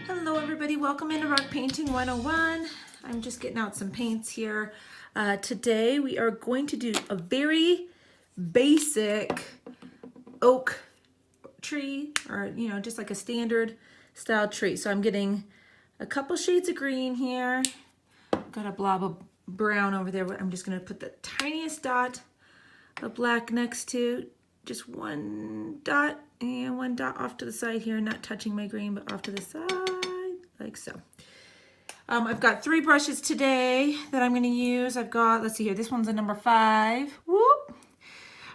Hello everybody, welcome into Rock Painting 101. I'm just getting out some paints here. Today we are going to do a very basic oak tree, or just like a standard style tree. So I'm getting a couple shades of green here. Got a blob of brown over there. I'm just going to put the tiniest dot of black next to, just one dot and one dot off to the side here, not touching my green, but off to the side, like so. I've got 3 brushes today that I'm going to use. I've got, let's see here, this one's a number 5. Whoop!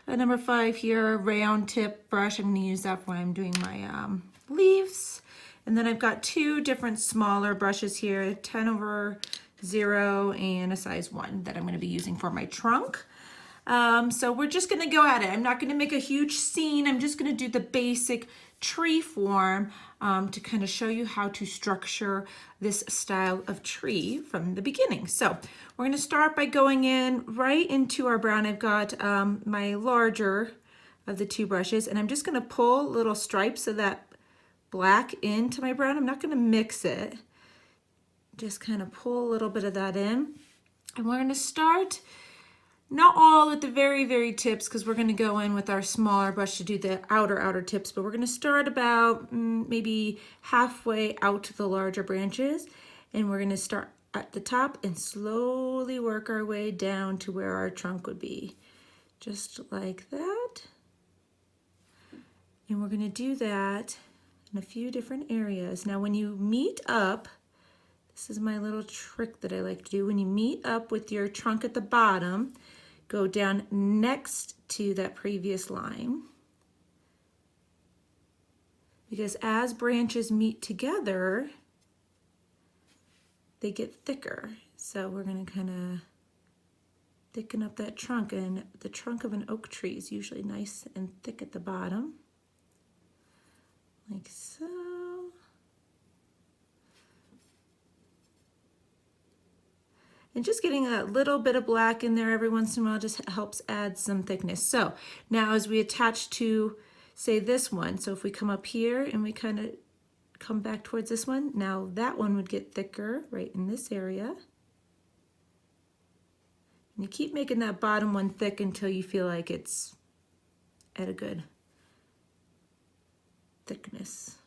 A number 5 here, round tip brush. I'm going to use that when I'm doing my leaves. And then I've got 2 different smaller brushes here, 10/0 and a size 1 that I'm going to be using for my trunk. So we're just going to go at it. I'm not going to make a huge scene. I'm just going to do the basic tree form to kind of show you how to structure this style of tree from the beginning. So we're going to start by going in right into our brown. I've got my larger of the 2 brushes, and I'm just going to pull little stripes of that black into my brown. I'm not going to mix it. Just kind of pull a little bit of that in. And we're going to start not all at the very, very tips, because we're going to go in with our smaller brush to do the outer tips, but we're going to start about maybe halfway out to the larger branches, and we're going to start at the top and slowly work our way down to where our trunk would be, just like that. And we're going to do that in a few different areas. Now when you meet up, this is my little trick that I like to do. When you meet up with your trunk at the bottom, go down next to that previous line, because as branches meet together, they get thicker. So we're going to kind of thicken up that trunk, and the trunk of an oak tree is usually nice and thick at the bottom, like so. And just getting a little bit of black in there every once in a while just helps add some thickness. So now as we attach to, say, this one, so if we come up here and we kind of come back towards this one, now that one would get thicker right in this area. And you keep making that bottom one thick until you feel like it's at a good thickness.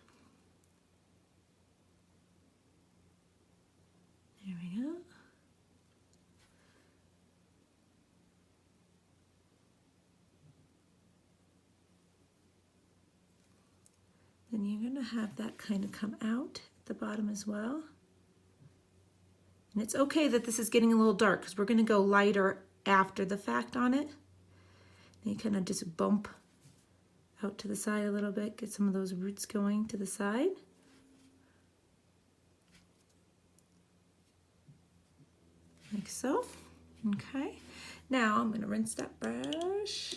There we go. Then you're going to have that kind of come out at the bottom as well. And it's okay that this is getting a little dark, because we're going to go lighter after the fact on it. And you kind of just bump out to the side a little bit, get some of those roots going to the side. Like so. Okay. Now I'm going to rinse that brush.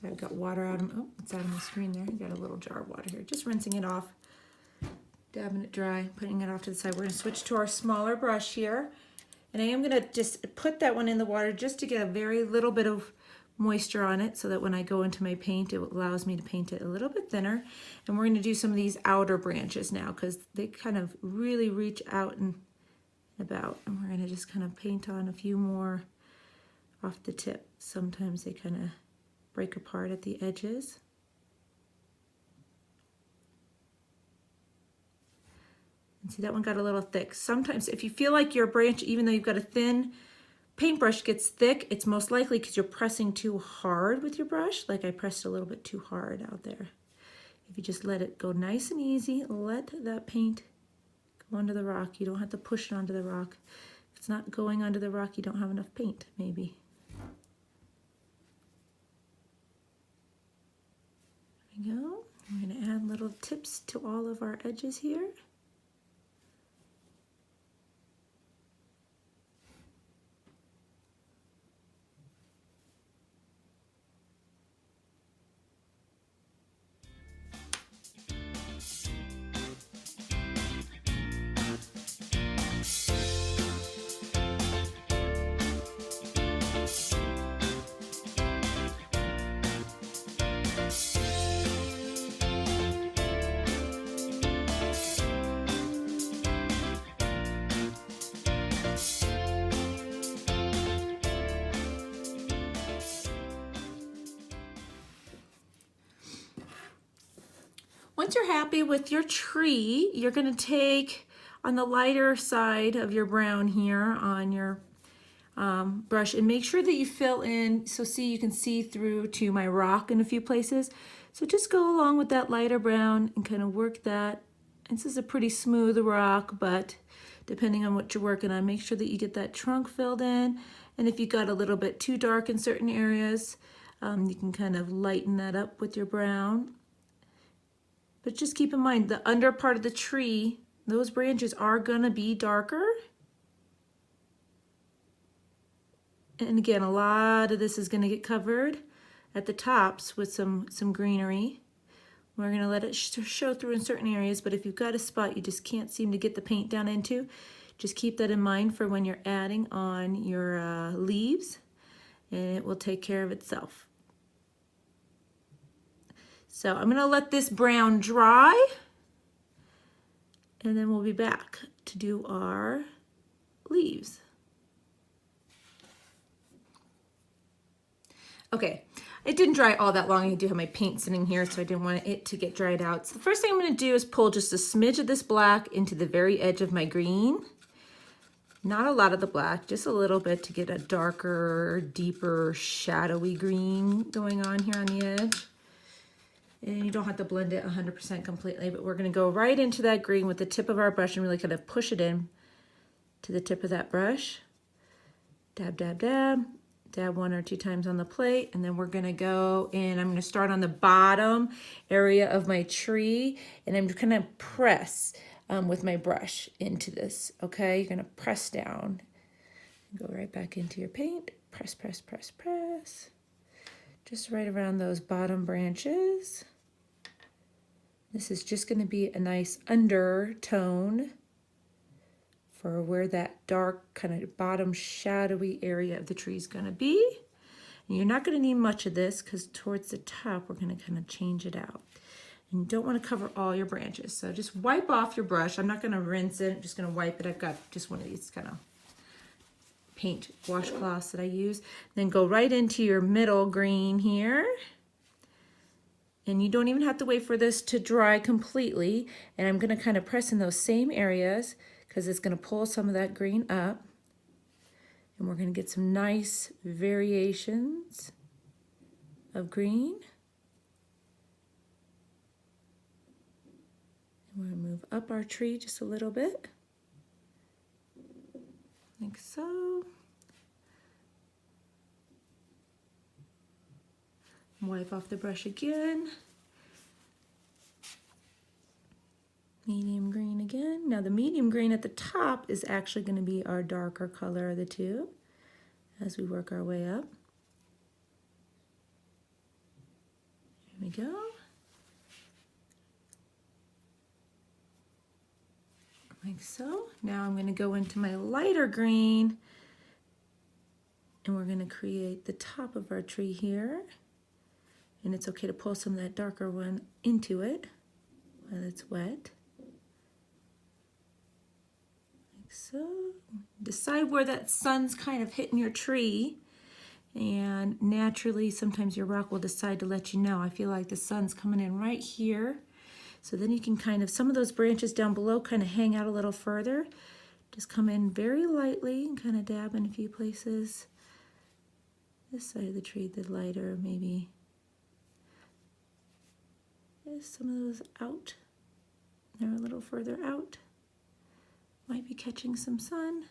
I've got water out of, it's out of my screen there. I got a little jar of water here. Just rinsing it off, dabbing it dry, putting it off to the side. We're going to switch to our smaller brush here. And I am going to just put that one in the water just to get a very little bit of moisture on it, so that when I go into my paint, it allows me to paint it a little bit thinner. And we're going to do some of these outer branches now, because they kind of really reach out and about. And we're going to just kind of paint on a few more off the tip. Sometimes they kind of break apart at the edges. And see, that one got a little thick. Sometimes if you feel like your branch, even though you've got a thin paintbrush, gets thick, it's most likely because you're pressing too hard with your brush. Like I pressed a little bit too hard out there. If you just let it go nice and easy, let that paint go onto the rock. You don't have to push it onto the rock. If it's not going onto the rock, you don't have enough paint, maybe. There we go. We're going to add little tips to all of our edges here. Once you're happy with your tree, you're going to take on the lighter side of your brown here on your brush and make sure that you fill in, so see, you can see through to my rock in a few places. So just go along with that lighter brown and kind of work that. And this is a pretty smooth rock, but depending on what you're working on, make sure that you get that trunk filled in. And if you got a little bit too dark in certain areas, you can kind of lighten that up with your brown. But just keep in mind, the under part of the tree, those branches are gonna be darker. And again, a lot of this is gonna get covered at the tops with some greenery. We're gonna let it show through in certain areas, but if you've got a spot you just can't seem to get the paint down into, just keep that in mind for when you're adding on your leaves, and it will take care of itself. So I'm gonna let this brown dry, and then we'll be back to do our leaves. Okay, it didn't dry all that long. I do have my paint sitting here, so I didn't want it to get dried out. So the first thing I'm gonna do is pull just a smidge of this black into the very edge of my green. Not a lot of the black, just a little bit to get a darker, deeper, shadowy green going on here on the edge. And you don't have to blend it 100% completely, but we're gonna go right into that green with the tip of our brush and really kind of push it in to the tip of that brush. Dab, dab, dab. Dab 1 or 2 times on the plate, and then we're gonna go in. I'm gonna start on the bottom area of my tree, and I'm just gonna press with my brush into this, okay? You're gonna press down. Go right back into your paint. Press, press, press, press. Just right around those bottom branches. This is just gonna be a nice undertone for where that dark kind of bottom shadowy area of the tree is going to be. And you're not going to need much of this because towards the top we're going to kind of change it out. And you don't want to cover all your branches. So just wipe off your brush. I'm not going to rinse it, I'm just going to wipe it. I've got just one of these kind of paint washcloths that I use. Then go right into your middle green here. And you don't even have to wait for this to dry completely. And I'm going to kind of press in those same areas, because it's going to pull some of that green up, and we're going to get some nice variations of green. And we're going to move up our tree just a little bit, like so. Wipe off the brush again. Medium green again. Now the medium green at the top is actually going to be our darker color of the two as we work our way up. Here we go. Like so. Now I'm going to go into my lighter green, and we're going to create the top of our tree here. And it's okay to pull some of that darker one into it while it's wet. So decide where that sun's kind of hitting your tree, and naturally sometimes your rock will decide to let you know. I feel like the sun's coming in right here, so then you can kind of, some of those branches down below kind of hang out a little further. Just come in very lightly and kind of dab in a few places. This side of the tree, the lighter, maybe. There's some of those out. They're a little further out. Might be catching some sun.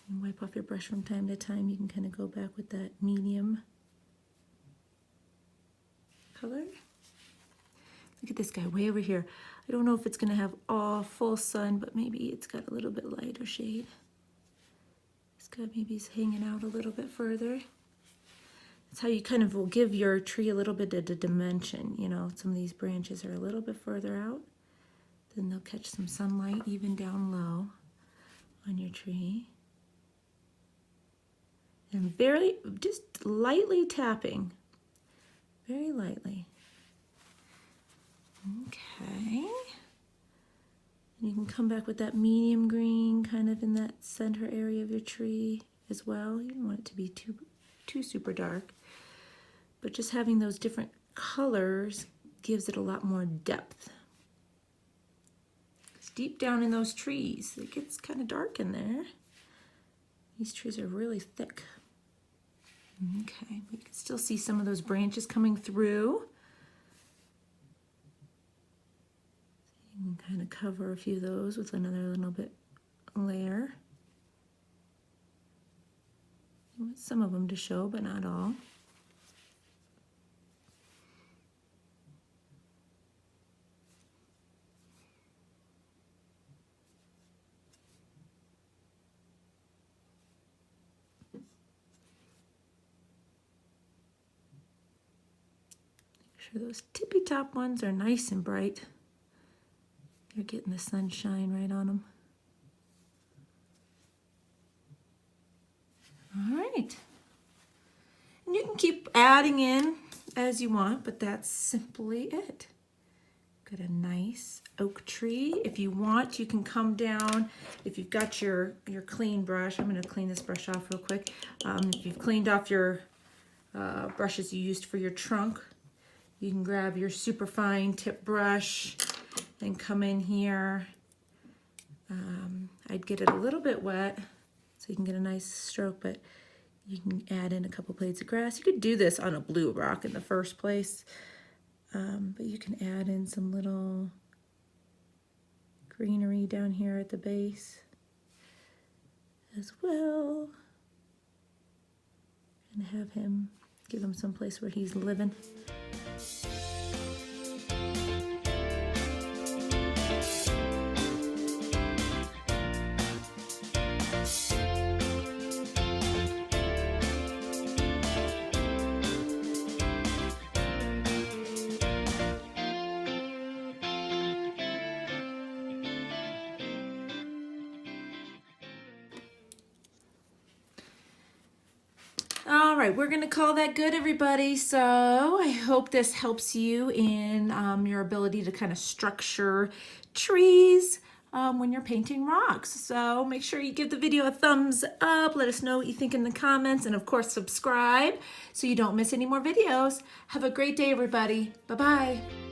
And wipe off your brush from time to time. You can kind of go back with that medium color. Look at this guy way over here. I don't know if it's going to have all full sun, but maybe it's got a little bit lighter shade. This guy maybe is hanging out a little bit further. That's how you kind of will give your tree a little bit of the dimension. You know, some of these branches are a little bit further out. Then they'll catch some sunlight even down low on your tree. And just lightly tapping. Very lightly. Okay. And you can come back with that medium green kind of in that center area of your tree as well. You don't want it to be too super dark. but just having those different colors gives it a lot more depth. It's deep down in those trees. It gets kind of dark in there. These trees are really thick. Okay, you can still see some of those branches coming through. You can kind of cover a few of those with another little bit layer. You want some of them to show, but not all. Make sure those tippy top ones are nice and bright. You're getting the sunshine right on them. All right. And you can keep adding in as you want, but that's simply it. Got a nice oak tree. If you want, you can come down. If you've got your clean brush, I'm going to clean this brush off real quick. If you've cleaned off your brushes you used for your trunk, you can grab your super fine tip brush and come in here. I'd get it a little bit wet so you can get a nice stroke, but you can add in a couple blades of grass. You could do this on a blue rock in the first place, but you can add in some little greenery down here at the base as well, and have him, give him some place where he's living. All right, we're going to call that good, everybody. So I hope this helps you in your ability to kind of structure trees when you're painting rocks. So make sure you give the video a thumbs up. Let us know what you think in the comments. And of course, subscribe so you don't miss any more videos. Have a great day, everybody. Bye-bye.